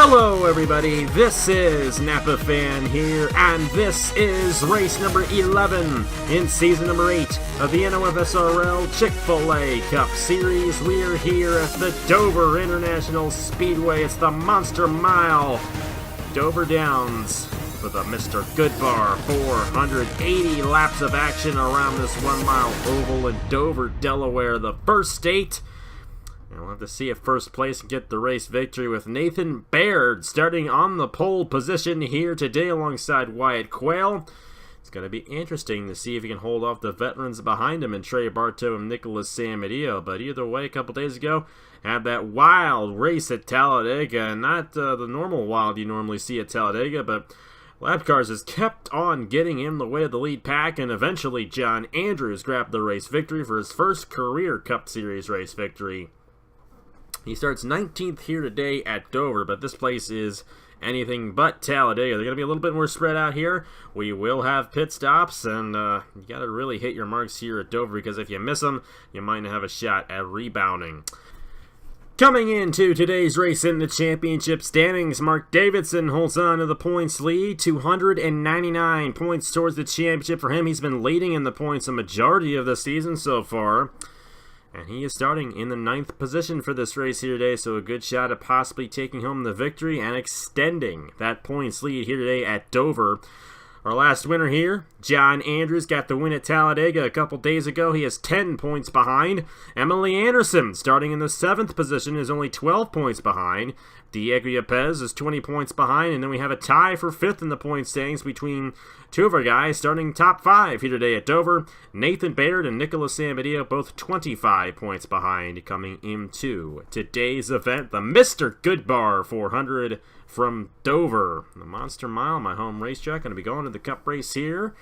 Hello everybody, this is Napa Fan here, and this is race number 11 in season number 8 of the NOFSRL Chick-fil-A Cup Series. We are here at the Dover International Speedway. It's the Monster Mile, Dover Downs, for the Mr. Goodbar 480 laps of action around this 1 mile oval in Dover, Delaware, the first state. And we'll have to see if first place can get the race victory with Nathan Baird starting on the pole position here today alongside Wyatt Quayle. It's going to be interesting to see if he can hold off the veterans behind him and Trey Bartow and Nicholas Samadillo. But either way, a couple days ago, had that wild race at Talladega. Not the normal wild you normally see at Talladega, but Lap Cars has kept on getting in the way of the lead pack, and eventually John Andrews grabbed the race victory for his first career Cup Series race victory. He starts 19th here today at Dover, but this place is anything but Talladega. They're going to be a little bit more spread out here. We will have pit stops, and you got to really hit your marks here at Dover, because if you miss them, you might not have a shot at rebounding. Coming into today's race in the championship standings, Mark Davidson holds on to the points lead, 299 points towards the championship for him. He's been leading in the points a majority of the season so far. And he is starting in the 9th position for this race here today, so a good shot at possibly taking home the victory and extending that points lead here today at Dover. Our last winner here, John Andrews, got the win at Talladega a couple days ago. He is 10 points behind. Emily Anderson, starting in the 7th position, is only 12 points behind. Diego Yepes is 20 points behind, and then we have a tie for 5th in the point standings between two of our guys starting top 5 here today at Dover. Nathan Baird and Nicholas Samadillo, both 25 points behind, coming into today's event, the Mr. Goodbar 400 from Dover. The Monster Mile, my home racetrack, going to be going to the Cup race here.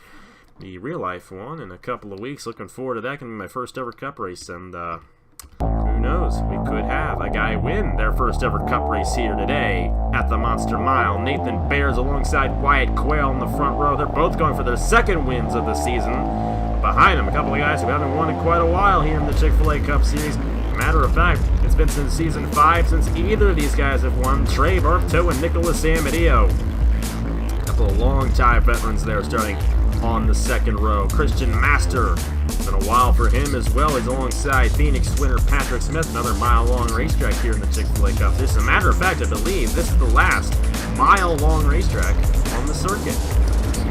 The real life one in a couple of weeks. Looking forward to that. Going to be my first ever Cup race, and who knows? We could have a guy win their first ever Cup race here today at the Monster Mile. Nathan Baird alongside Wyatt Quayle in the front row. They're both going for their second wins of the season. Behind them, a couple of guys who haven't won in quite a while here in the Chick-fil-A Cup Series. Matter of fact, it's been since season 5 since either of these guys have won. Trey Bartow and Nicholas Samadillo. A couple of long-time veterans there starting on the second row. Christian Master, it's been a while for him as well. He's alongside Phoenix winner Patrick Smith, another mile-long racetrack here in the Chick-fil-A Cup. As a matter of fact, I believe this is the last mile-long racetrack on the circuit.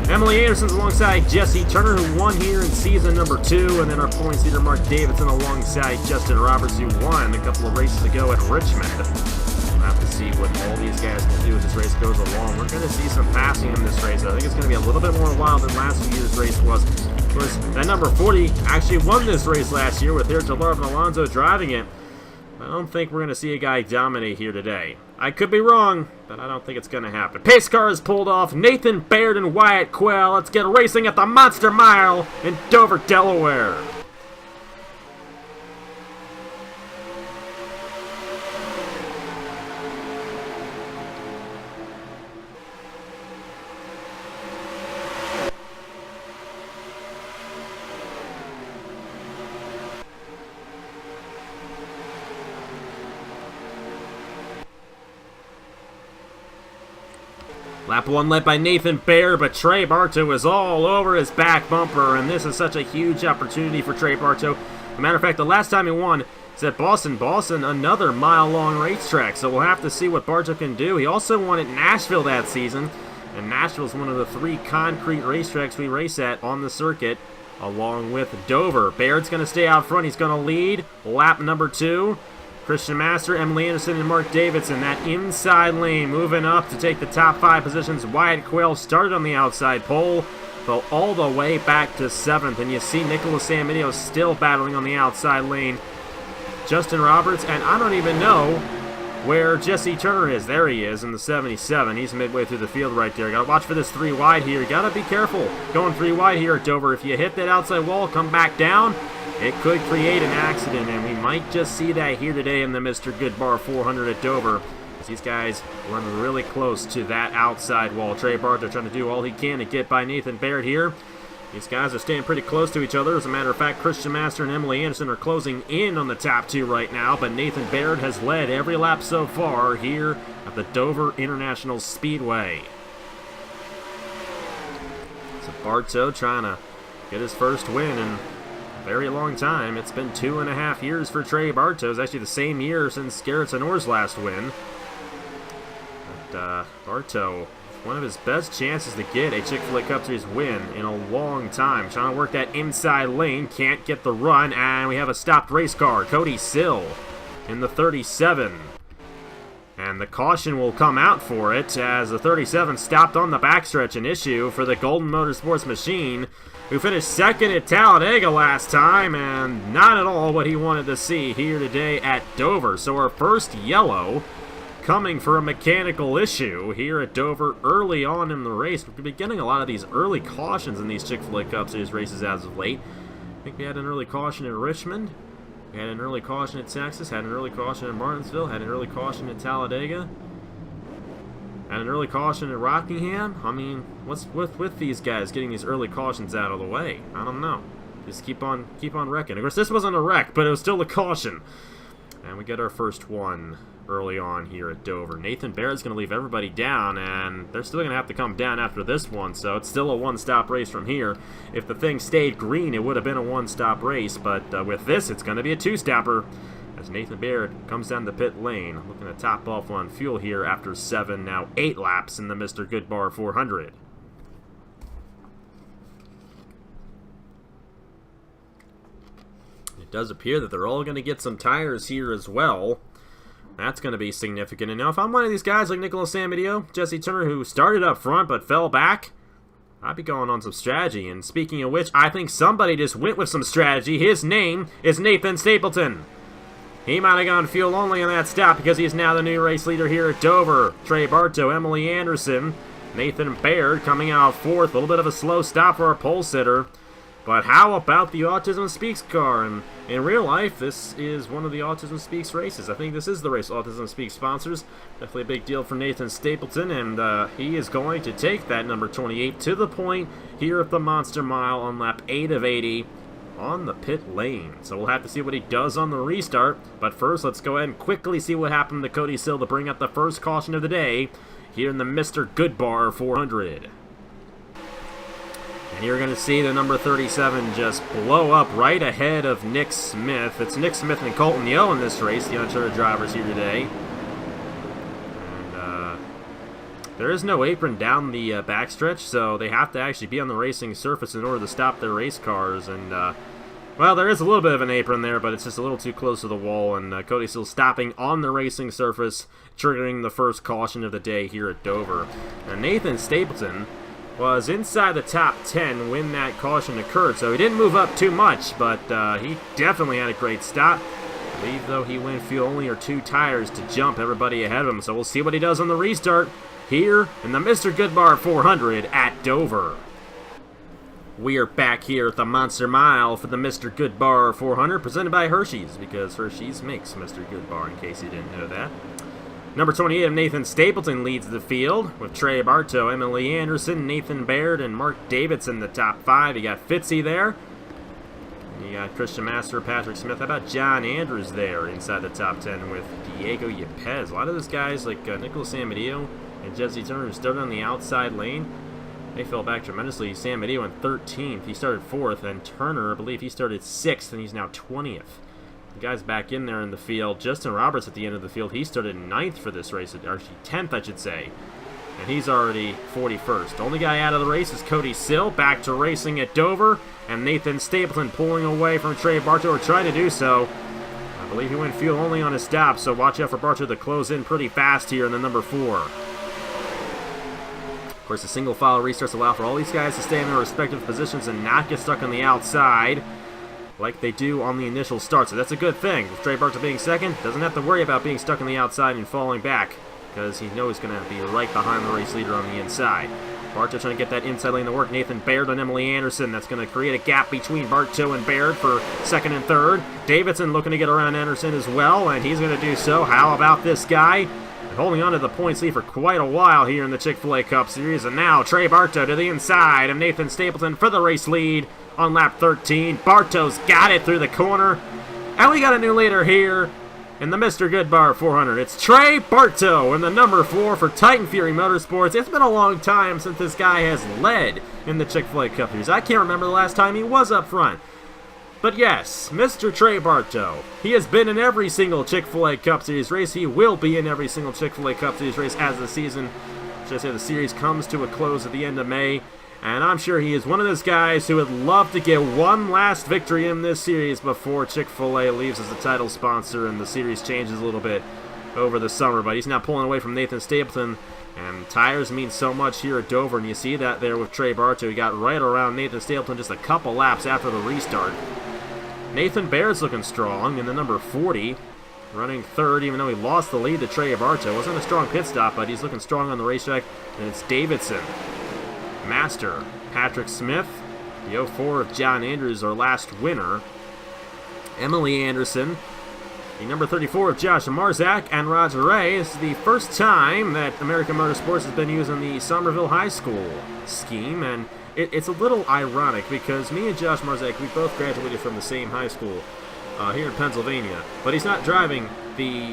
Emily Anderson's alongside Jesse Turner, who won here in season number 2, and then our points leader Mark Davidson alongside Justin Roberts, who won a couple of races ago at Richmond. We'll have to see what all these guys can do as this race goes along. We're going to see some passing in this race. I think it's going to be a little bit more wild than last year's race was. Of course, that number 40 actually won this race last year with Hirtler and Alonso driving it. I don't think we're going to see a guy dominate here today. I could be wrong, but I don't think it's going to happen. Pace car is pulled off. Nathan Baird and Wyatt Quayle. Let's get racing at the Monster Mile in Dover, Delaware. Lap 1 led by Nathan Baird, but Trey Bartow is all over his back bumper, and this is such a huge opportunity for Trey Bartow. As a matter of fact, the last time he won is at Boston, another mile-long racetrack, so we'll have to see what Bartow can do. He also won at Nashville that season, and Nashville is one of the 3 concrete racetracks we race at on the circuit, along with Dover. Baird's going to stay out front. He's going to lead lap number 2. Christian Master, Emily Anderson, and Mark Davidson. That inside lane moving up to take the top 5 positions. Wyatt Quayle started on the outside pole, fell all the way back to 7th. And you see Nicholas Samadillo still battling on the outside lane. Justin Roberts, and I don't even know where Jesse Turner is. There he is in the 77. He's midway through the field right there. Got to watch for this 3 wide here. Got to be careful going 3 wide here at Dover. If you hit that outside wall, come back down, it could create an accident, and we might just see that here today in the Mr. Goodbar 400 at Dover. As these guys run really close to that outside wall. Trey Bartow trying to do all he can to get by Nathan Baird here. These guys are staying pretty close to each other. As a matter of fact, Christian Master and Emily Anderson are closing in on the top two right now, but Nathan Baird has led every lap so far here at the Dover International Speedway. So Bartow trying to get his first win in a very long time. It's been 2.5 years for Trey Bartow. It's actually the same year since Garrett Sonore's last win. But Bartow, one of his best chances to get a Chick-fil-A Cup Series win in a long time. Trying to work that inside lane, can't get the run, and we have a stopped race car. Cody Sill in the 37. And the caution will come out for it as the 37 stopped on the backstretch, an issue for the Golden Motorsports machine, who finished second at Talladega last time, and not at all what he wanted to see here today at Dover. So our first yellow coming for a mechanical issue here at Dover early on in the race. We're going to be getting a lot of these early cautions in these Chick-fil-A Cup Series races as of late. I think we had an early caution in Richmond. We had an early caution at Texas. Had an early caution in Martinsville. Had an early caution at Talladega. Had an early caution at Rockingham. I mean, what's with these guys getting these early cautions out of the way? I don't know. Just keep on wrecking. Of course, this wasn't a wreck, but it was still a caution. And we get our first one early on here at Dover. Nathan Baird's going to leave everybody down, and they're still going to have to come down after this one, so it's still a one-stop race from here. If the thing stayed green, it would have been a one-stop race, but with this, it's going to be a two-stopper as Nathan Baird comes down the pit lane, looking to top off on fuel here after 7, now 8 laps in the Mr. Goodbar 400. It does appear that they're all going to get some tires here as well. That's going to be significant. And now if I'm one of these guys like Nicholas Samedeo, Jesse Turner, who started up front but fell back, I'd be going on some strategy. And speaking of which, I think somebody just went with some strategy. His name is Nathan Stapleton. He might have gone fuel only on that stop because he's now the new race leader here at Dover. Trey Bartow, Emily Anderson, Nathan Baird coming out fourth. A little bit of a slow stop for our pole sitter. But how about the Autism Speaks car? And in real life, this is one of the Autism Speaks races. I think this is the race Autism Speaks sponsors. Definitely a big deal for Nathan Stapleton, and he is going to take that number 28 to the point here at the Monster Mile on lap 8 of 80 on the pit lane. So we'll have to see what he does on the restart. But first, let's go ahead and quickly see what happened to Cody Sill to bring up the first caution of the day here in the Mr. Goodbar 400. And you're going to see the number 37 just blow up right ahead of Nick Smith. It's Nick Smith and Colton Yo in this race, the uncharted drivers here today. And there is no apron down the backstretch, so they have to actually be on the racing surface in order to stop their race cars. And, well, there is a little bit of an apron there, but it's just a little too close to the wall. And Cody still stopping on the racing surface, triggering the first caution of the day here at Dover. And Nathan Stapleton was inside the top 10 when that caution occurred, so he didn't move up too much, but he definitely had a great stop. I believe, though, he went fuel only or 2 tires to jump everybody ahead of him, so we'll see what he does on the restart here in the Mr. Goodbar 400 at Dover. We are back here at the Monster Mile for the Mr. Goodbar 400, presented by Hershey's, because Hershey's makes Mr. Goodbar, in case you didn't know that. Number 28 of Nathan Stapleton leads the field, with Trey Bartow, Emily Anderson, Nathan Baird, and Mark Davidson in the top 5. You got Fitzy there. You got Christian Master, Patrick Smith. How about John Andrews there inside the top 10 with Diego Yepes? A lot of those guys like Nicholas Samedeo and Jesse Turner who started on the outside lane, they fell back tremendously. Samedeo in 13th. He started 4th, and Turner, I believe he started 6th, and he's now 20th. The guy's back in there in the field. Justin Roberts at the end of the field. He started 9th for this race, or actually 10th, I should say. And he's already 41st. The only guy out of the race is Cody Sill, back to racing at Dover. And Nathan Stapleton pulling away from Trey Bartow, or trying to do so. I believe he went fuel only on his stop, so watch out for Bartow to close in pretty fast here in the number 4. Of course, the single file restarts allow for all these guys to stay in their respective positions and not get stuck on the outside like they do on the initial start, so that's a good thing. With Trey Bartow being second, doesn't have to worry about being stuck on the outside and falling back, because he knows he's going to be right behind the race leader on the inside. Bartow trying to get that inside lane to work. Nathan Baird on Emily Anderson. That's going to create a gap between Bartow and Baird for second and third. Davidson looking to get around Anderson as well, and he's going to do so. How about this guy? holding on to the points lead for quite a while here in the Chick-fil-A Cup Series. And now Trey Bartow to the inside of Nathan Stapleton for the race lead on lap 13. Bartow's got it through the corner. And we got a new leader here in the Mr. Goodbar 400. It's Trey Bartow in the number 4 for Titan Fury Motorsports. It's been a long time since this guy has led in the Chick-fil-A Cup Series. I can't remember the last time he was up front. But yes, Mr. Trey Bartow. He has been in every single Chick-fil-A Cup Series race. He will be in every single Chick-fil-A Cup Series race as the season, should I say, the series comes to a close at the end of May. And I'm sure he is one of those guys who would love to get one last victory in this series before Chick-fil-A leaves as the title sponsor and the series changes a little bit over the summer. But he's now pulling away from Nathan Stapleton. And tires mean so much here at Dover, and you see that there with Trey Bartow. He got right around Nathan Stapleton just a couple laps after the restart. Nathan Baird's looking strong in the number 40, running third, even though he lost the lead to Trey Bartow. Wasn't a strong pit stop, but he's looking strong on the racetrack. And it's Davidson, Master, Patrick Smith, the 04 of John Andrews, our last winner, Emily Anderson, the number 34 of Josh Marzak, and Roger Ray. This is the first time that American Motorsports has been using the Somerville High School scheme, and it's a little ironic because me and Josh Marzak, we both graduated from the same high school here in Pennsylvania, but he's not driving the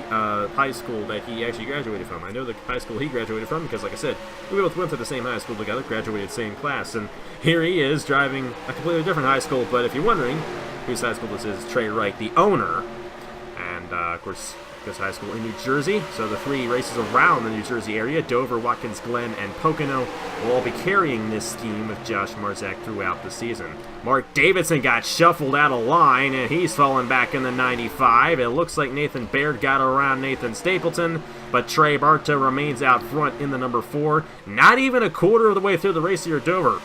high school that he actually graduated from. I know the high school he graduated from because, like I said, we both went to the same high school together, graduated same class, and here he is driving a completely different high school. But if you're wondering whose high school this is, Trey Wright, the owner, and of course, this high school in New Jersey. So the 3 races around the New Jersey area, Dover, Watkins Glen, and Pocono, will all be carrying this scheme with Josh Marzak throughout the season. Mark Davidson got shuffled out of line, and he's falling back in the 95. It looks like Nathan Baird got around Nathan Stapleton, but Trey Bartow remains out front in the number 4. Not even a quarter of the way through the race here at Dover.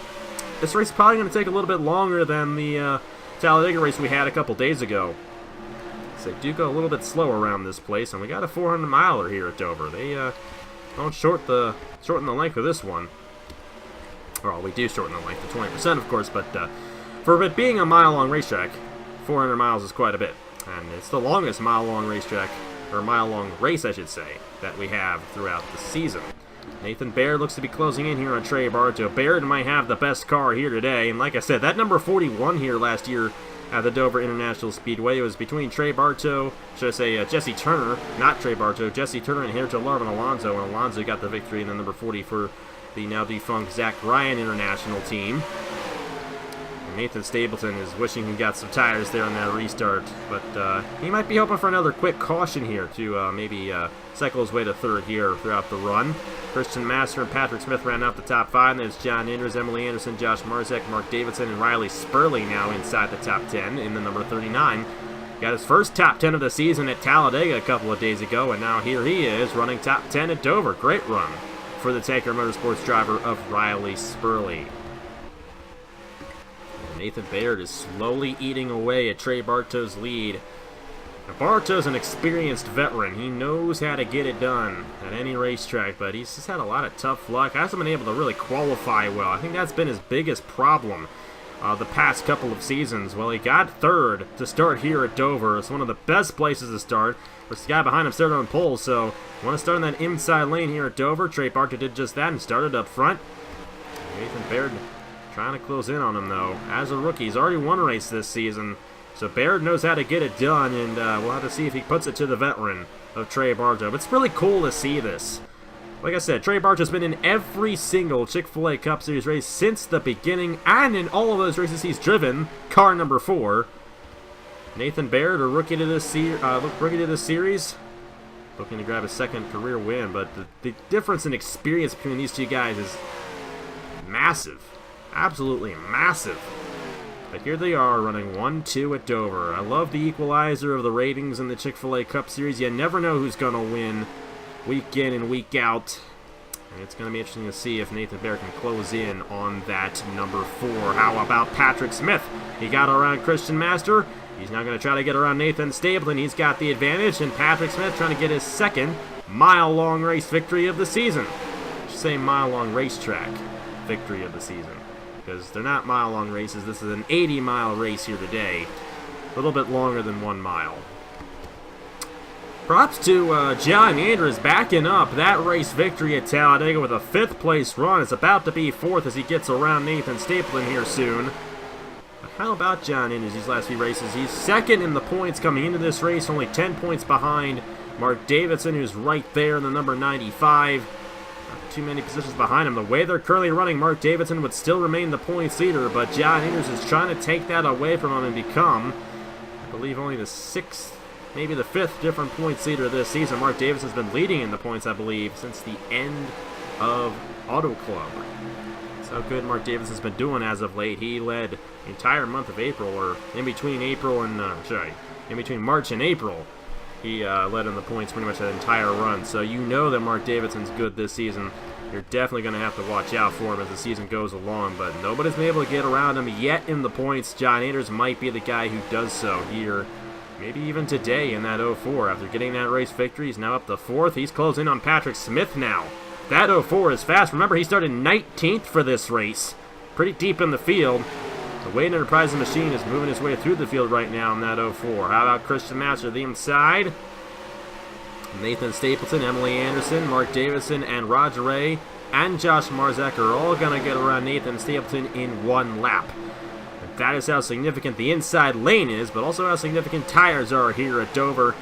This race is probably going to take a little bit longer than the Talladega race we had a couple days ago. They do go a little bit slow around this place, and we got a 400-miler here at Dover. They don't shorten the length of this one. Well, we do shorten the length to 20%, of course, but for it being a mile-long racetrack, 400 miles is quite a bit. And it's the longest mile-long racetrack, or mile-long race, I should say, that we have throughout the season. Nathan Baird looks to be closing in here on Trey Bartow. Baird might have the best car here today, and like I said, that number 41 here last year at the Dover International Speedway. It was between Trey Bartow, should I say Jesse Turner, not Trey Bartow, Jesse Turner and Herto Larvin Alonso, and Alonso got the victory in the number 40 for the now defunct Zach Ryan International team. And Nathan Stapleton is wishing he got some tires there on that restart, but he might be hoping for another quick caution here to maybe cycle his way to third here throughout the run. Christian Master and Patrick Smith ran out the top 5. And there's John Andrews, Emily Anderson, Josh Marzak, Mark Davidson, and Riley Spurley now inside the top 10 in the number 39. Got his first top 10 of the season at Talladega a couple of days ago, and now here he is running top 10 at Dover. Great run for the Tanker Motorsports driver of Riley Spurley. And Nathan Baird is slowly eating away at Trey Bartow's lead. Bartow's an experienced veteran. He knows how to get it done at any racetrack, but he's just had a lot of tough luck. Hasn't been able to really qualify well. I think that's been his biggest problem the past couple of seasons. Well, he got third to start here at Dover. It's one of the best places to start. The guy behind him started on pole, so want to start in that inside lane here at Dover. Trey Bartow did just that and started up front. Nathan Baird trying to close in on him, though. As a rookie, he's already won a race this season. So Baird knows how to get it done, and we'll have to see if he puts it to the veteran of Trey Bartow. But it's really cool to see this. Like I said, Trey Bartow's been in every single Chick-fil-A Cup Series race since the beginning, and in all of those races he's driven car number 4. Nathan Baird, a rookie to this series, looking to grab a second career win. But the difference in experience between these two guys is massive, absolutely massive. But here they are running 1-2 at Dover. I love the equalizer of the ratings in the Chick-fil-A Cup Series. You never know who's going to win week in and week out. And it's going to be interesting to see if Nathan Baird can close in on that number 4. How about Patrick Smith? He got around Christian Master. He's now going to try to get around Nathan Stapleton. He's got the advantage. And Patrick Smith trying to get his second mile-long race victory of the season. I should say mile-long racetrack victory of the season, because they're not mile-long races. This is an 80-mile race here today. A little bit longer than 1 mile. Props to John Andrews backing up that race victory at Talladega with a 5th place run. It's about to be 4th as he gets around Nathan Stapleton here soon. But how about John Andrews these last few races? He's 2nd in the points coming into this race, only 10 points behind Mark Davidson, who's right there in the number 95. Not too many positions behind him. The way they're currently running, Mark Davidson would still remain the points leader, but John Andrews is trying to take that away from him and become, I believe, only the 6th, maybe the 5th different points leader this season. Mark Davis has been leading in the points, I believe, since the end of Auto Club. That's how good Mark Davis has been doing as of late. He led the entire month of April, or in between April and, in between March and April. He led in the points pretty much that entire run. So you know that Mark Davidson's good this season. You're definitely going to have to watch out for him as the season goes along. But nobody's been able to get around him yet in the points. John Andrews might be the guy who does so here. Maybe even today in that 04. After getting that race victory, he's now up to 4th. He's closing on Patrick Smith now. That 04 is fast. Remember, he started 19th for this race. Pretty deep in the field. The Wade Enterprises machine is moving its way through the field right now in that 04. How about Christian Master, the inside? Nathan Stapleton, Emily Anderson, Mark Davidson, and Roger Ray, and Josh Marzek are all going to get around Nathan Stapleton in one lap. That is how significant the inside lane is, but also how significant tires are here at Dover.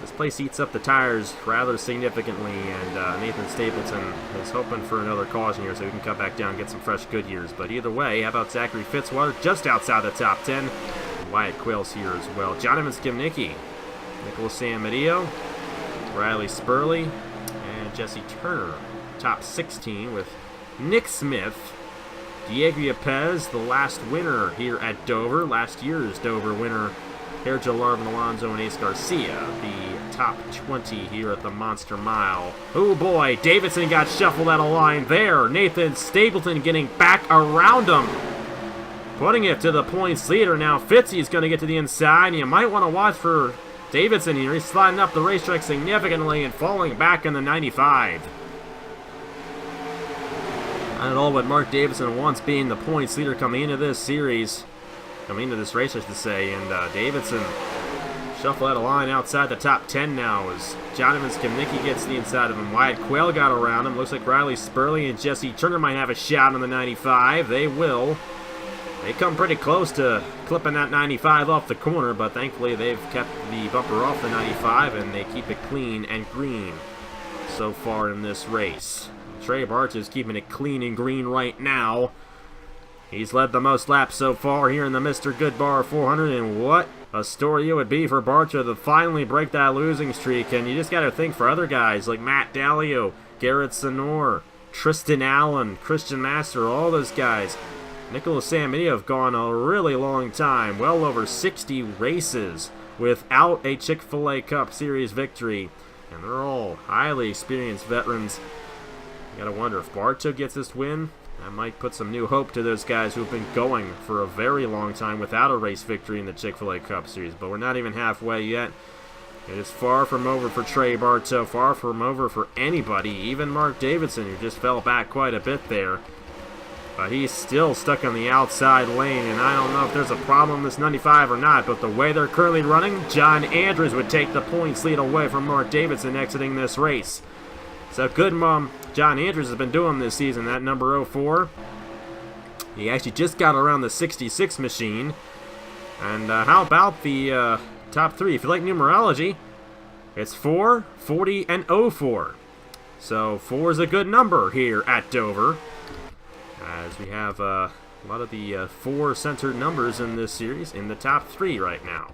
This place eats up the tires rather significantly, and Nathan Stapleton is hoping for another caution here so he can cut back down and get some fresh Goodyears. But either way, how about Zachary Fitzwater just outside the top 10? And Wyatt Quayle's here as well. Jonathan Skimnicki, Nicholas Samedillo, Riley Spurley, and Jesse Turner. Top 16 with Nick Smith, Diego Yepes, the last winner here at Dover, last year's Dover winner, Sergio Larvin Alonso, and Ace Garcia, the top 20 here at the Monster Mile. Oh boy, Davidson got shuffled out of line there. Nathan Stapleton getting back around him, putting it to the points leader. Now Fitzy's going to get to the inside, and you might want to watch for Davidson here. He's sliding up the racetrack significantly and falling back in the 95. Not at all what Mark Davidson wants being the points leader coming into this series. Coming into this race, I should say. And Davidson shuffled out of line outside the top 10 now as Jonathan Skimnicki gets the inside of him. Wyatt Quayle got around him. Looks like Riley Spurley and Jesse Turner might have a shot on the 95. They will. They come pretty close to clipping that 95 off the corner, but thankfully they've kept the bumper off the 95 and they keep it clean and green so far in this race. Trey Barch is keeping it clean and green right now. He's led the most laps so far here in the Mr. Goodbar 400, and what a story it would be for Barcha to finally break that losing streak. And you just got to think for other guys like Matt Dallio, Garrett Sonor, Tristan Allen, Christian Master, all those guys. Nicholas Samedillo have gone a really long time, well over 60 races without a Chick-fil-A Cup Series victory. And they're all highly experienced veterans. You gotta wonder if Bartow gets this win, that might put some new hope to those guys who've been going for a very long time without a race victory in the Chick-fil-A Cup Series. But we're not even halfway yet. It is far from over for Trey Bartow, far from over for anybody, even Mark Davidson, who just fell back quite a bit there. But he's still stuck on the outside lane, and I don't know if there's a problem with this 95 or not, but the way they're currently running, John Andrews would take the points lead away from Mark Davidson exiting this race. So good John Andrews has been doing this season, that number 04. He actually just got around the 66 machine. And how about the top 3? If you like numerology, it's 4, 40, and 04. So 4 is a good number here at Dover, as we have a lot of the 4-centered numbers in this series in the top 3 right now.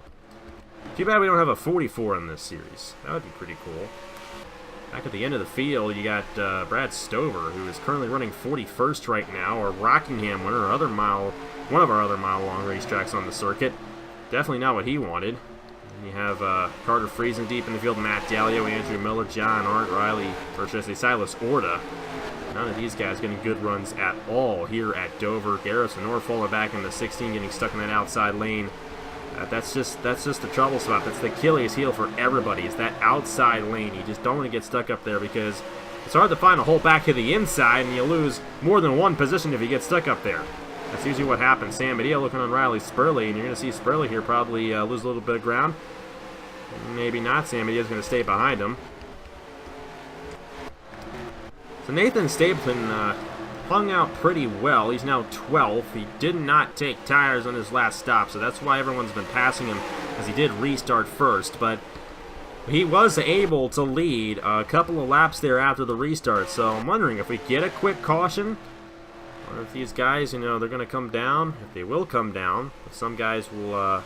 Too bad we don't have a 44 in this series. That would be pretty cool. Back at the end of the field, you got Brad Stover, who is currently running 41st right now, a Rockingham winner, one of our other mile-long racetracks on the circuit. Definitely not what he wanted. And you have Carter Friesen deep in the field, Matt Dallio, Andrew Miller, John Art, Riley, or should I say Silas Orta. None of these guys getting good runs at all here at Dover. Garrison Orr falling back in the 16, getting stuck in that outside lane. That's just the trouble spot. That's the Achilles heel for everybody. Is that outside lane. You just don't want to get stuck up there because it's hard to find a hole back to the inside, and you lose more than one position if you get stuck up there. That's usually what happens. Samedillo looking on Riley Spurley, and you're going to see Spurley here probably lose a little bit of ground. Maybe not. Sammy is going to stay behind him. So Nathan Stapleton hung out pretty well. He's now 12th. He did not take tires on his last stop, so that's why everyone's been passing him, as he did restart first. But he was able to lead a couple of laps there after the restart, so I'm wondering if we get a quick caution, or if these guys, you know, they're going to come down. If they will come down, some guys will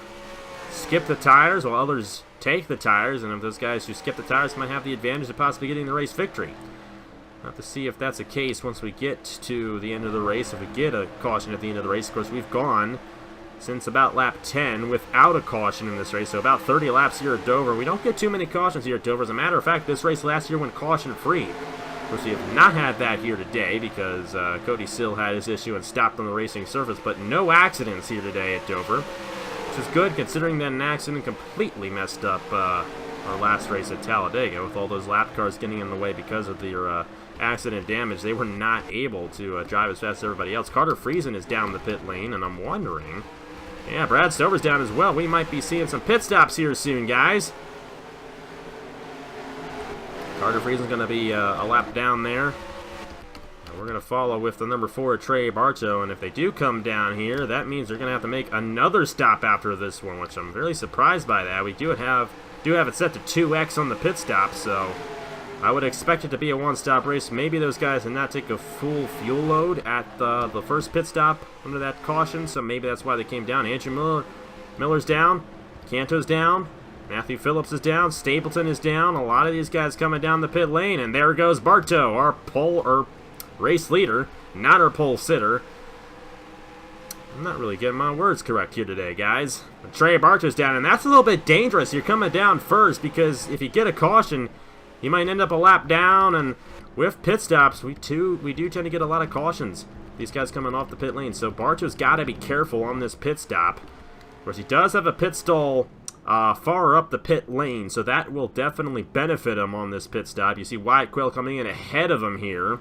skip the tires while others take the tires, and if those guys who skip the tires might have the advantage of possibly getting the race victory. We'll have to see if that's the case once we get to the end of the race. If we get a caution at the end of the race, of course, we've gone since about lap 10 without a caution in this race, so about 30 laps here at Dover. We don't get too many cautions here at Dover. As a matter of fact, this race last year went caution-free. Of course, we have not had that here today because Cody Sill had his issue and stopped on the racing surface, but no accidents here today at Dover, which is good considering that an accident completely messed up our last race at Talladega with all those lap cars getting in the way because of their accident damage. They were not able to drive as fast as everybody else. Carter Friesen is down the pit lane, and I'm wondering... Yeah, Brad Stover's down as well. We might be seeing some pit stops here soon, guys. Carter Friesen's going to be a lap down there. We're going to follow with the number 4, Trey Bartow, and if they do come down here, that means they're going to have to make another stop after this one, which I'm really surprised by that. We do have it set to 2x on the pit stop, so I would expect it to be a one-stop race. Maybe those guys did not take a full fuel load at the first pit stop under that caution, so maybe that's why they came down. Andrew Miller's down. Canto's down. Matthew Phillips is down. Stapleton is down. A lot of these guys coming down the pit lane, and there goes Bartow, our race leader, not our pole sitter. I'm not really getting my words correct here today, guys. But Trey Bartow's down, and that's a little bit dangerous. You're coming down first, because if you get a caution, you might end up a lap down, and with pit stops, we do tend to get a lot of cautions. These guys coming off the pit lane, so Bartow's got to be careful on this pit stop. Of course, he does have a pit stall far up the pit lane, so that will definitely benefit him on this pit stop. You see Wyatt Quayle coming in ahead of him here,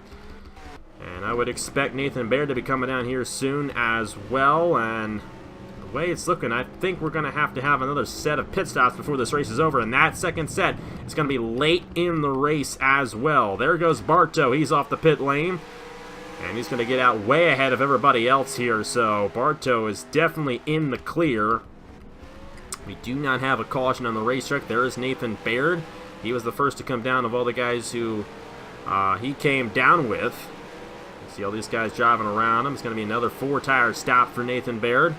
and I would expect Nathan Baird to be coming down here soon as well, and the way it's looking, I think we're going to have another set of pit stops before this race is over, and that second set is going to be late in the race as well. There goes Bartow. He's off the pit lane, and he's going to get out way ahead of everybody else here, so Bartow is definitely in the clear. We do not have a caution on the racetrack. There is Nathan Baird. He was the first to come down of all the guys who he came down with. You see all these guys driving around him. It's going to be another 4-tire stop for Nathan Baird.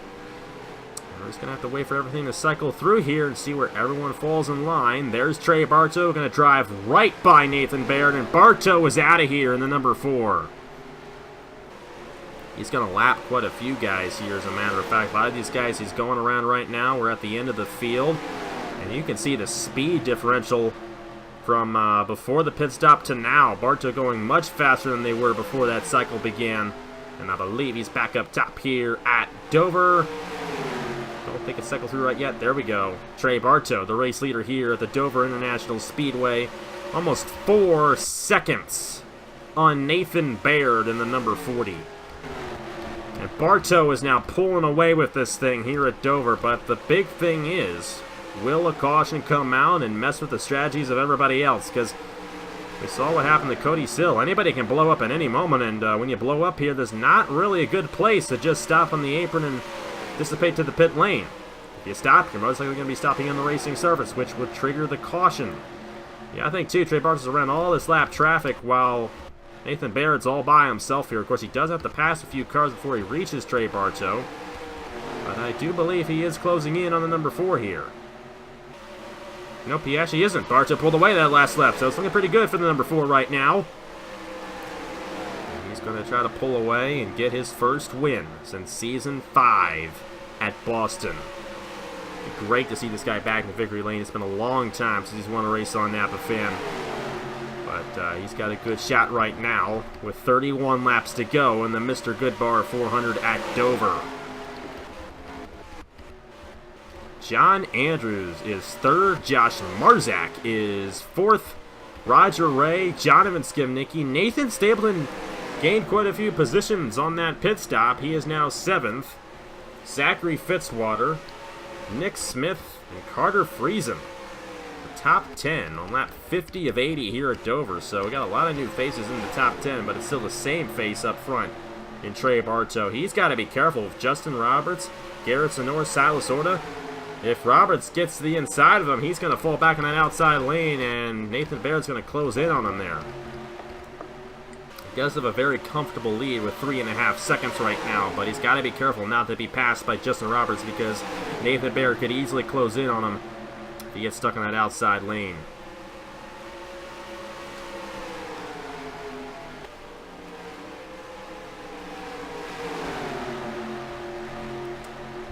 We're just going to have to wait for everything to cycle through here and see where everyone falls in line. There's Trey Bartow going to drive right by Nathan Baird, and Bartow is out of here in the number 4. He's going to lap quite a few guys here, as a matter of fact. A lot of these guys he's going around right now. We're at the end of the field, and you can see the speed differential from before the pit stop to now. Bartow going much faster than they were before that cycle began, and I believe he's back up top here at Dover. Don't think it's cycled through right yet. There we go. Trey Bartow, the race leader here at the Dover International Speedway. Almost 4 seconds on Nathan Baird in the number 40. And Bartow is now pulling away with this thing here at Dover, but the big thing is, will a caution come out and mess with the strategies of everybody else? Because we saw what happened to Cody Sill. Anybody can blow up at any moment, and when you blow up here, there's not really a good place to just stop on the apron and dissipate to the pit lane. If you stop, you're most likely going to be stopping on the racing surface, which would trigger the caution. Yeah, I think, too, Trey Bartow's around all this lap traffic while Nathan Baird's all by himself here. Of course, he does have to pass a few cars before he reaches Trey Bartow, but I do believe he is closing in on the number 4 here. Nope, he actually isn't. Bartow pulled away that last lap, so it's looking pretty good for the number 4 right now. And he's going to try to pull away and get his first win since Season 5 at Boston. It'd be great to see this guy back in victory lane. It's been a long time since he's won a race on Napa Fan. But he's got a good shot right now with 31 laps to go in the Mr. Goodbar 400 at Dover. John Andrews is 3rd. Josh Marzak is 4th. Roger Ray, Jonathan Skimnicki, Nathan Stapleton gained quite a few positions on that pit stop. He is now 7th. Zachary Fitzwater, Nick Smith, and Carter Friesen top 10 on lap 50 of 80 here at Dover. So we got a lot of new faces in the top 10, but it's still the same face up front in Trey Bartow. He's got to be careful with Justin Roberts, Garrett Sonor, Silas Orta. If Roberts gets to the inside of him, he's going to fall back in that outside lane, and Nathan Baird's going to close in on him there. He does have a very comfortable lead with 3.5 seconds right now, but he's got to be careful not to be passed by Justin Roberts because Nathan Baird could easily close in on him if he gets stuck in that outside lane.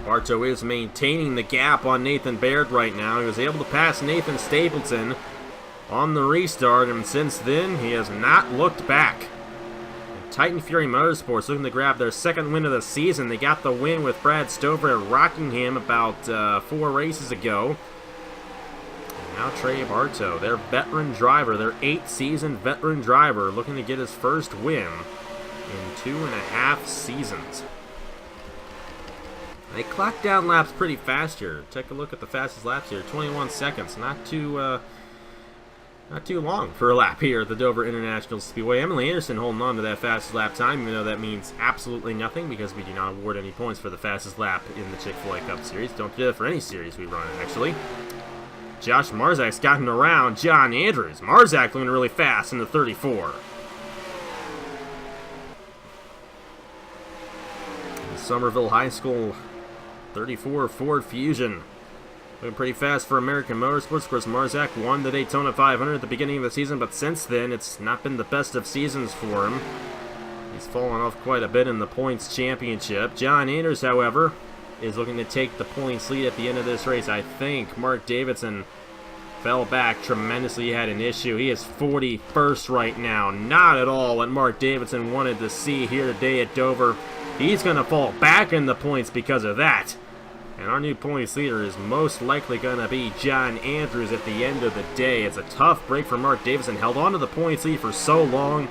Bartow is maintaining the gap on Nathan Baird right now. He was able to pass Nathan Stapleton on the restart, and since then, he has not looked back. And Titan Fury Motorsports looking to grab their second win of the season. They got the win with Brad Stover at Rockingham about 4 races ago. And now Trey Bartow, their veteran driver, their 8th-season veteran driver, looking to get his first win in 2.5 seasons. They clocked down laps pretty fast here. Take a look at the fastest laps here. 21 seconds. Not too long for a lap here at the Dover International Speedway. Emily Anderson holding on to that fastest lap time, even though that means absolutely nothing because we do not award any points for the fastest lap in the Chick-fil-A Cup Series. Don't do that for any series we run, actually. Josh Marzak's gotten around John Andrews. Marzak looking really fast in the 34. The Somerville High School 34 Ford Fusion. Looking pretty fast for American Motorsports. Of course, Marzak won the Daytona 500 at the beginning of the season, but since then, it's not been the best of seasons for him. He's fallen off quite a bit in the points championship. John Anders, however, is looking to take the points lead at the end of this race. I think Mark Davidson fell back tremendously. He had an issue. He is 41st right now. Not at all what Mark Davidson wanted to see here today at Dover. He's going to fall back in the points because of that. And our new points leader is most likely going to be John Andrews at the end of the day. It's a tough break for Mark Davidson. Held on to the points lead for so long,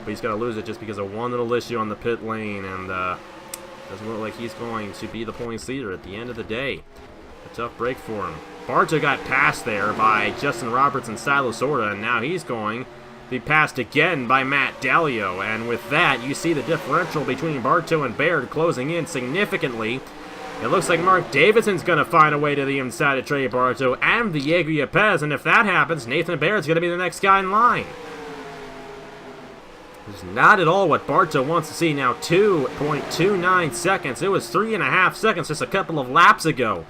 but he's going to lose it just because of one little issue on the pit lane. And doesn't look like he's going to be the points leader at the end of the day. A tough break for him. Bartow got passed there by Justin Roberts and Silas Orta, and now he's going to be passed again by Matt Dalio. And with that, you see the differential between Bartow and Baird closing in significantly. It looks like Mark Davidson's going to find a way to the inside of Trey Bartow and Diego Yepes, and if that happens, Nathan Baird's going to be the next guy in line. It's not at all what Bartow wants to see now. 2.29 seconds. It was 3.5 seconds just a couple of laps ago.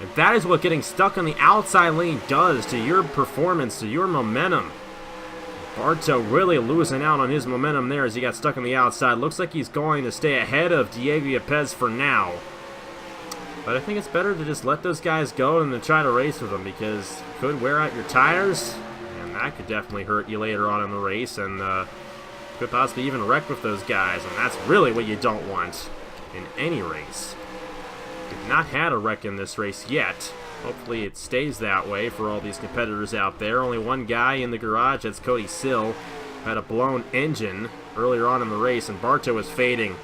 And that is what getting stuck on the outside lane does to your performance, to your momentum. Bartow really losing out on his momentum there as he got stuck on the outside. Looks like he's going to stay ahead of Diego Yepes for now. But I think it's better to just let those guys go than to try to race with them because you could wear out your tires, and that could definitely hurt you later on in the race, and could possibly even wreck with those guys, and that's really what you don't want in any race. We've not had a wreck in this race yet. Hopefully it stays that way for all these competitors out there. Only one guy in the garage, that's Cody Sill, had a blown engine earlier on in the race, and Bartow was fading.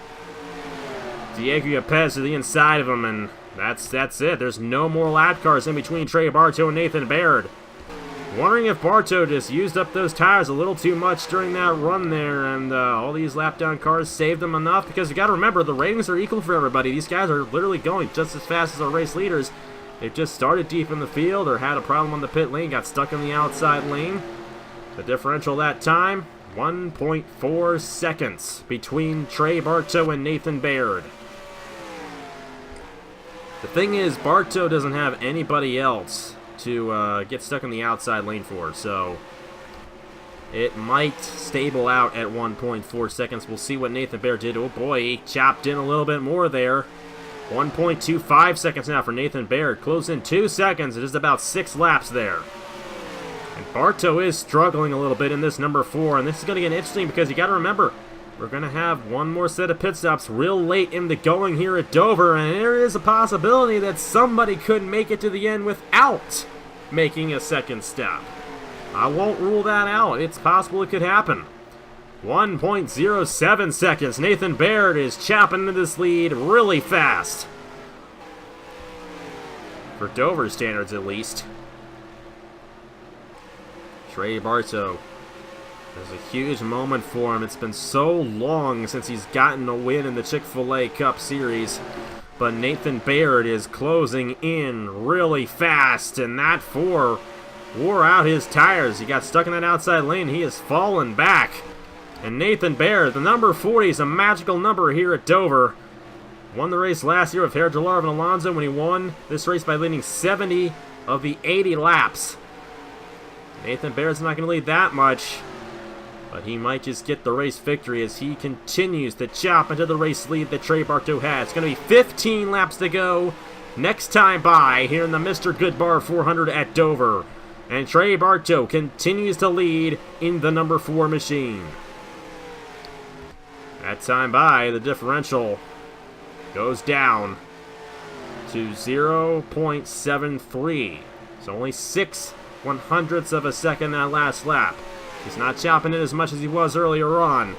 Diego Yepes to the inside of him, and that's it. There's no more lap cars in between Trey Bartow and Nathan Baird. Wondering if Bartow just used up those tires a little too much during that run there, and all these lap down cars saved them enough, because you got to remember, the ratings are equal for everybody. These guys are literally going just as fast as our race leaders. They've just started deep in the field or had a problem on the pit lane, got stuck in the outside lane. The differential that time, 1.4 seconds between Trey Bartow and Nathan Baird. The thing is, Bartow doesn't have anybody else to get stuck in the outside lane for, so it might stable out at 1.4 seconds. We'll see what Nathan Baird did. Oh boy, he chopped in a little bit more there. 1.25 seconds now for Nathan Baird. Close in 2 seconds. It is about 6 laps there. And Bartow is struggling a little bit in this number 4, and this is going to get interesting because you got to remember, we're going to have one more set of pit stops real late in the going here at Dover, and there is a possibility that somebody could make it to the end without making a second stop. I won't rule that out. It's possible it could happen. 1.07 seconds. Nathan Baird is chopping into this lead really fast. For Dover standards, at least. Trey Bartow. There's a huge moment for him. It's been so long since he's gotten a win in the Chick-fil-A Cup Series. But Nathan Baird is closing in really fast, and that 4 wore out his tires. He got stuck in that outside lane. He has fallen back. And Nathan Baird, the number 40, is a magical number here at Dover. Won the race last year with Herr and Alonso when he won this race by leading 70 of the 80 laps. Nathan Baird's not going to lead that much, but he might just get the race victory as he continues to chop into the race lead that Trey Bartow has. It's going to be 15 laps to go next time by here in the Mr. Goodbar 400 at Dover. And Trey Bartow continues to lead in the number 4 machine. That time by, the differential goes down to 0.73. So only 6/100ths of a second that last lap. He's not chopping it as much as he was earlier on,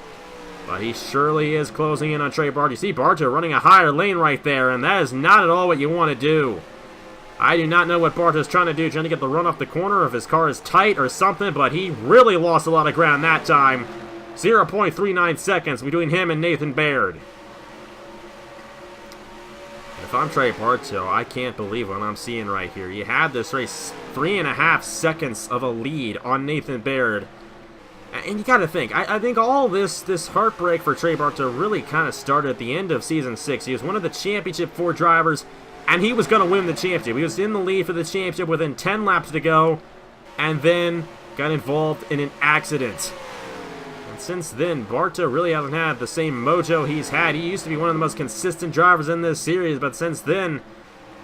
but he surely is closing in on Trey Bartow. You see Bartow running a higher lane right there, and that is not at all what you want to do. I do not know what Bartow's trying to do, trying to get the run off the corner, if his car is tight or something, but he really lost a lot of ground that time. 0.39 seconds between him and Nathan Baird. If I'm Trey Bartow, I can't believe what I'm seeing right here. You had this race 3.5 seconds of a lead on Nathan Baird. And you got to think, I think all this heartbreak for Trey Bartow really kind of started at the end of Season 6. He was one of the Championship 4 drivers, and he was going to win the championship. He was in the lead for the championship within 10 laps to go, and then got involved in an accident. And since then, Bartow really hasn't had the same mojo he's had. He used to be one of the most consistent drivers in this series, but since then,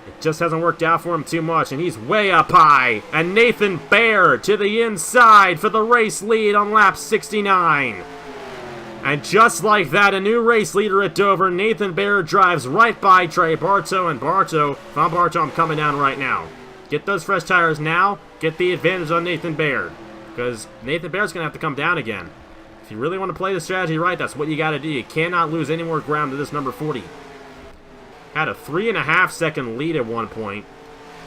it just hasn't worked out for him too much, and he's way up high. And Nathan Baird to the inside for the race lead on lap 69. And just like that, a new race leader at Dover. Nathan Baird drives right by Trey Bartow, and Bartow, if I'm Bartow, I'm coming down right now. Get those fresh tires now, get the advantage on Nathan Baird, because Nathan Baird's going to have to come down again. If you really want to play the strategy right, that's what you got to do. You cannot lose any more ground to this number 40. Had a 3.5 second lead at one point,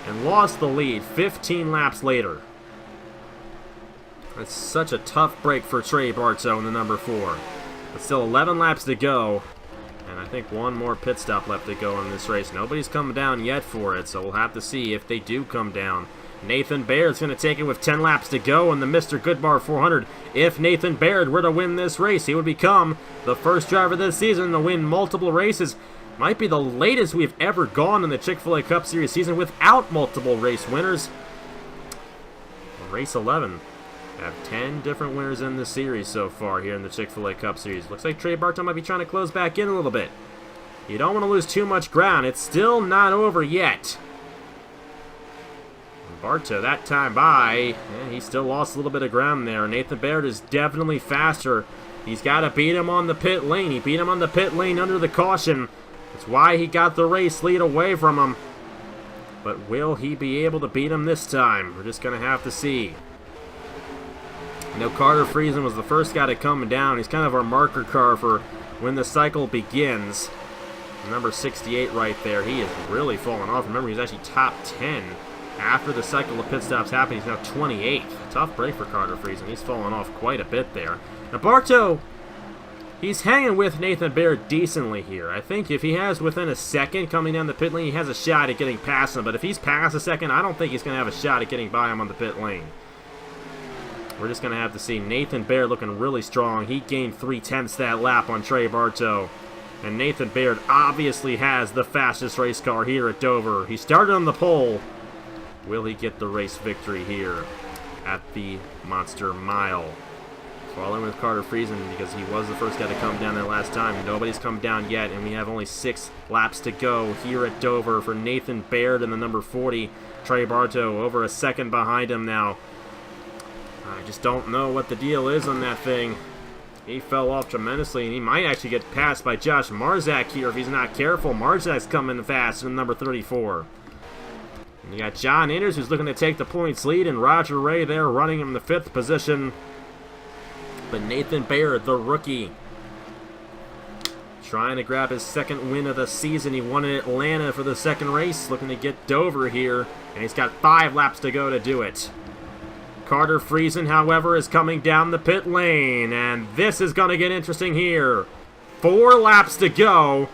and lost the lead 15 laps later. That's such a tough break for Trey Bartow in the number 4. But still 11 laps to go, and I think one more pit stop left to go in this race. Nobody's come down yet for it, so we'll have to see if they do come down. Nathan Baird's going to take it with 10 laps to go in the Mr. Goodbar 400. If Nathan Baird were to win this race, he would become the first driver this season to win multiple races. Might be the latest we've ever gone in the Chick-fil-A Cup Series season without multiple race winners. Race 11. Have 10 different winners in the series so far here in the Chick-fil-A Cup Series. Looks like Trey Bartow might be trying to close back in a little bit. You don't want to lose too much ground. It's still not over yet. Bartow, that time by, he still lost a little bit of ground there. Nathan Baird is definitely faster. He's got to beat him on the pit lane. He beat him on the pit lane under the caution. That's why he got the race lead away from him. But will he be able to beat him this time? We're just going to have to see. I know Carter Friesen was the first guy to come down. He's kind of our marker car for when the cycle begins. Number 68 right there. He is really falling off. Remember, he's actually top 10 after the cycle of pit stops happened. He's now 28th. Tough break for Carter Friesen. He's fallen off quite a bit there. Now, Bartow, he's hanging with Nathan Baird decently here. I think if he has within a second coming down the pit lane, he has a shot at getting past him. But if he's past a second, I don't think he's going to have a shot at getting by him on the pit lane. We're just going to have to see. Nathan Baird looking really strong. He gained 3/10 that lap on Trey Bartow. And Nathan Baird obviously has the fastest race car here at Dover. He started on the pole. Will he get the race victory here at the Monster Mile? Following with Carter Friesen because he was the first guy to come down there last time. Nobody's come down yet, and we have only 6 laps to go here at Dover for Nathan Baird in the number 40. Trey Bartow over a second behind him now. I just don't know what the deal is on that thing. He fell off tremendously, and he might actually get passed by Josh Marzak here if he's not careful. Marzak's coming fast in number 34. And you got John Enders, who's looking to take the points lead, and Roger Ray there running in the 5th position. But Nathan Baird, the rookie, trying to grab his second win of the season. He won in Atlanta for the second race, looking to get Dover here, and he's got 5 laps to go to do it. Carter Friesen, however, is coming down the pit lane, and this is going to get interesting here. 4 laps to go.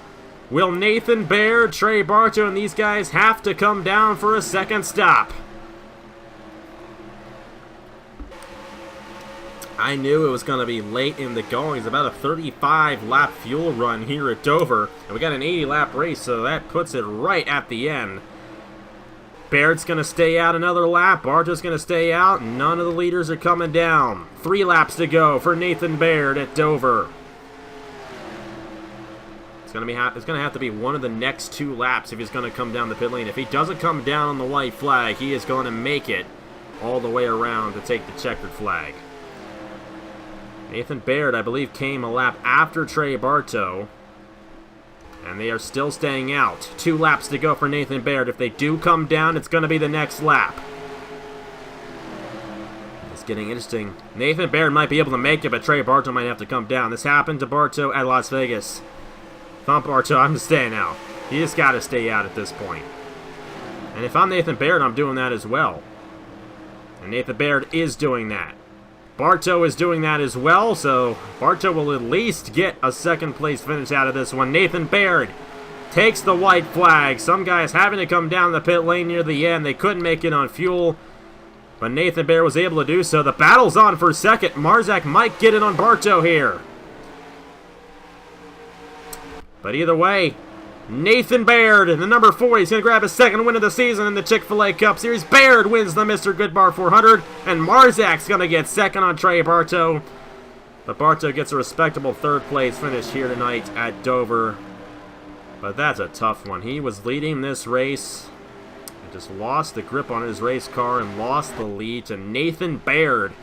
Will Nathan Baird, Trey Bartow, and these guys have to come down for a second stop? I knew it was going to be late in the going. It's about a 35-lap fuel run here at Dover, and we got an 80-lap race, so that puts it right at the end. Baird's going to stay out another lap. Bartow's going to stay out. None of the leaders are coming down. 3 laps to go for Nathan Baird at Dover. It's going to have to be one of the next 2 laps if he's going to come down the pit lane. If he doesn't come down on the white flag, he is going to make it all the way around to take the checkered flag. Nathan Baird, I believe, came a lap after Trey Bartow. And they are still staying out. 2 laps to go for Nathan Baird. If they do come down, it's going to be the next lap. It's getting interesting. Nathan Baird might be able to make it, but Trey Bartow might have to come down. This happened to Bartow at Las Vegas. Thump Bartow, I'm staying out. He just got to stay out at this point. And if I'm Nathan Baird, I'm doing that as well. And Nathan Baird is doing that. Bartow is doing that as well, so Bartow will at least get a second-place finish out of this one. Nathan Baird takes the white flag. Some guys having to come down the pit lane near the end. They couldn't make it on fuel, but Nathan Baird was able to do so. The battle's on for second. Marzak might get it on Bartow here. But either way, Nathan Baird, the number 4, he's going to grab his second win of the season in the Chick-fil-A Cup Series. Baird wins the Mr. Goodbar 400, and Marzak's going to get second on Trey Bartow. But Bartow gets a respectable third-place finish here tonight at Dover. But that's a tough one. He was leading this race. He just lost the grip on his race car and lost the lead to Nathan Baird,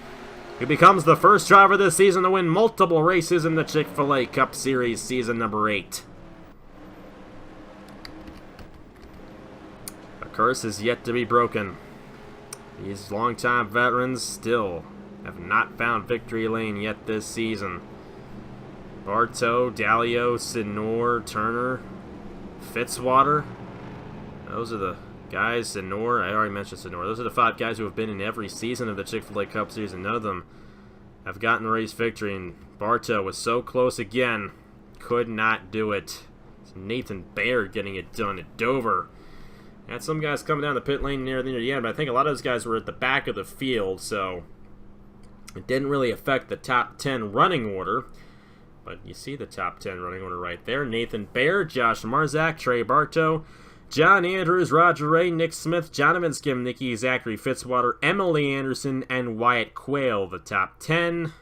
who becomes the first driver this season to win multiple races in the Chick-fil-A Cup Series season number 8. Curse is yet to be broken. These longtime veterans still have not found victory lane yet this season. Bartow, Dalio, Sinor, Turner, Fitzwater. Those are the guys. Sinor, I already mentioned Sinor. Those are the 5 guys who have been in every season of the Chick-fil-A Cup Series, and none of them have gotten the race victory. And Bartow was so close again, could not do it. It's Nathan Baird getting it done at Dover. Had some guys coming down the pit lane near the end, but I think a lot of those guys were at the back of the field, so it didn't really affect the top 10 running order. But you see the top 10 running order right there. Nathan Baird, Josh Marzak, Trey Bartow, John Andrews, Roger Ray, Nick Smith, Jonathan Skimnicki, Zachary Fitzwater, Emily Anderson, and Wyatt Quayle, the top 10.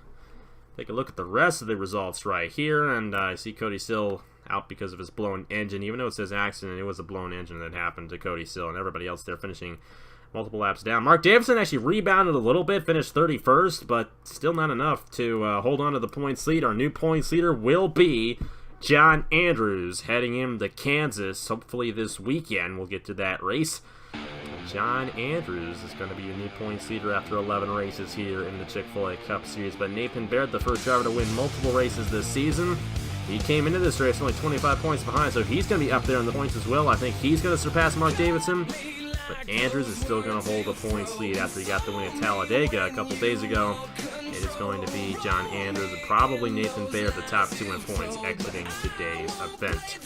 Take a look at the rest of the results right here, and I see Cody Sill out because of his blown engine. Even though it says accident, it was a blown engine that happened to Cody Sill, and everybody else there finishing multiple laps down. Mark Davison actually rebounded a little bit, finished 31st, but still not enough to hold on to the points lead. Our new points leader will be John Andrews, heading into Kansas, hopefully this weekend. We'll get to that race. John Andrews is going to be your new points leader after 11 races here in the Chick-fil-A Cup Series. But Nathan Baird, the first driver to win multiple races this season, he came into this race only 25 points behind, so he's going to be up there in the points as well. I think he's going to surpass Mark Davidson, but Andrews is still going to hold a points lead after he got the win at Talladega a couple days ago. It is going to be John Andrews and probably Nathan Baird, the top 2 in points, exiting today's event.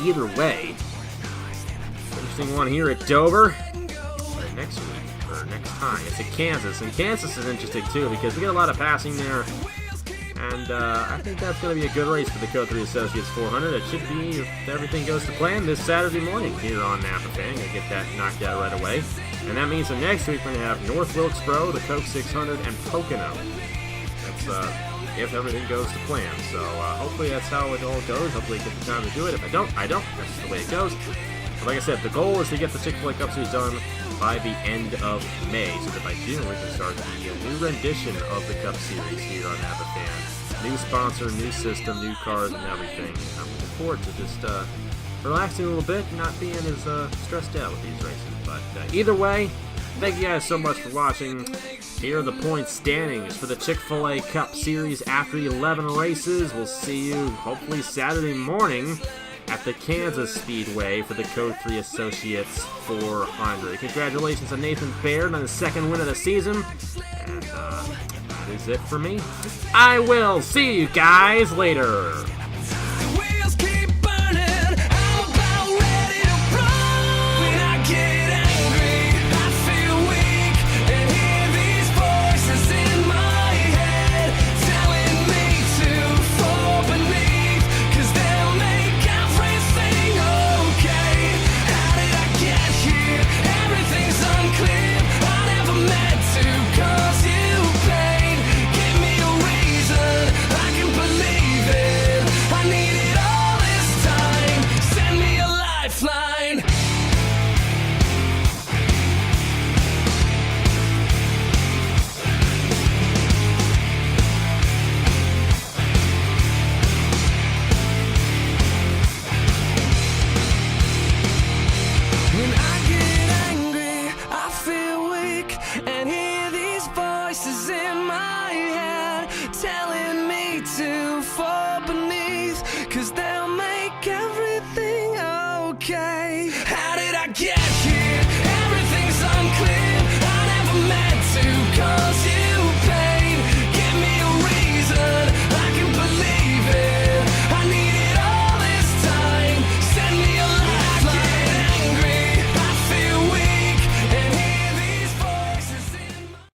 Either way, interesting one here at Dover. Next week, or next time, it's at Kansas, and Kansas is interesting too because we get a lot of passing there. And I think that's going to be a good race for the Code 3 Associates 400. It should be, if everything goes to plan, this Saturday morning here on Napa Fan. Going to get that knocked out right away. And that means that next week we're going to have North Wilkesboro, the Coke 600, and Pocono. That's if everything goes to plan. So hopefully that's how it all goes. Hopefully I get the time to do it. If I don't, I don't. That's just the way it goes. But like I said, the goal is to get the Chick-fil-A Cup Series done by the end of May. So that by June we can start the new rendition of the Cup Series here on Napa Fan. New sponsor, new system, new cars, and everything. I'm looking forward to just relaxing a little bit and not being as stressed out with these races. But either way, thank you guys so much for watching. Here are the point standings for the Chick-fil-A Cup Series after 11 races. We'll see you hopefully Saturday morning at the Kansas Speedway for the Code 3 Associates 400. Congratulations to Nathan Baird on his second win of the season. And that is it for me. I will see you guys later. Telling me to fall beneath, 'cause there